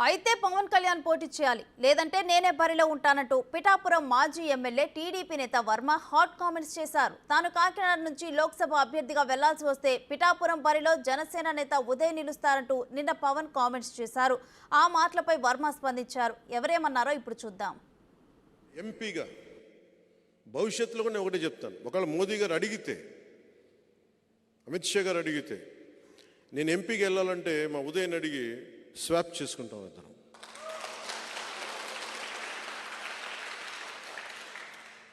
అయితే పవన్ కళ్యాణ్ పోటీ చేయాలి, లేదంటే నేనే బరిలో ఉంటానంటూ పిఠాపురం మాజీ ఎమ్మెల్యే టీడీపీ నేత వర్మ హాట్ కామెంట్స్ చేశారు. తాను కాకినాడ నుంచి లోక్సభ అభ్యర్థిగా వెళ్లాల్సి వస్తే పిఠాపురం బరిలో జనసేన నేత ఉదయ్ నిలుస్తారంటూ నిన్న పవన్ కామెంట్స్ చేశారు. ఆ మాటలపై వర్మ స్పందించారు. ఎవరేమన్నారో ఇప్పుడు చూద్దాం. ఎంపీగా భవిష్యత్తులో కూడా ఒకటే చెప్తాను, ఒకవేళ మోదీ గారు అడిగితే, అమిత్ షా గారు అడిగితే నేను ఎంపీకి వెళ్ళాలంటే మా ఉదయని అడిగి స్వాప్ చేసుకుంటాం ఇద్దరం.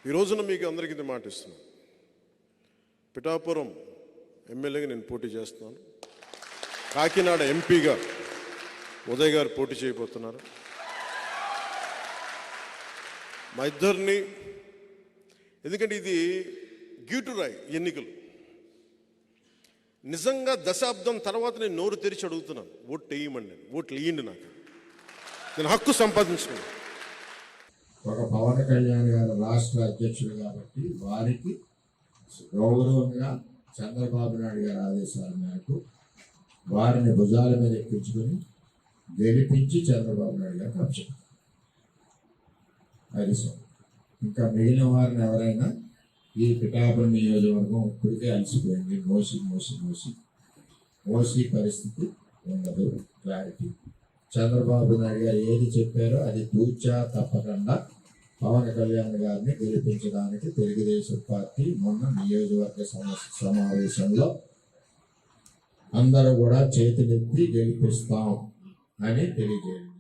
ఈ రోజున మీకు అందరికీ ఇది మాట ఇస్తున్నాను, పిఠాపురం ఎమ్మెల్యేగా నేను పోటీ చేస్తున్నాను. కాకినాడ ఎంపీగా ఉదయ్ గారు పోటీ చేయబోతున్నారు. మా ఇద్దరిని, ఎందుకంటే ఇది గీటురాయి ఎన్నికలు. నిజంగా దశాబ్దం తర్వాత నేను నోరు తెరిచి అడుగుతున్నాను, ఓట్లు వేయమండి, ఓట్లు వేయండి, నాకు నేను హక్కు సంపాదించుకున్నాను. ఒక పవన్ కళ్యాణ్ గారు రాష్ట్ర అధ్యక్షుడు కాబట్టి వారికి గౌరవంగా చంద్రబాబు నాయుడు గారి ఆదేశాల మేరకు వారిని భుజాల మీద ఎక్కించుకొని గెలిపించి చంద్రబాబు నాయుడు గారికి అప్పచెప్పారు. అది సో ఇంకా మిగిలిన వారిని ఎవరైనా ఈ పిఠాపురం నియోజకవర్గం ఇప్పటికే అలసిపోయింది. మోసి పరిస్థితి ఉండదు. క్లారిటీ. చంద్రబాబు నాయుడు గారు ఏది చెప్పారో అది తూచా తప్పకుండా పవన్ కళ్యాణ్ గారిని గెలిపించడానికి తెలుగుదేశం పార్టీ మొన్న నియోజకవర్గ సమావేశంలో అందరూ కూడా చేతులెత్తి గెలిపిస్తాం అని తెలియజేయండి.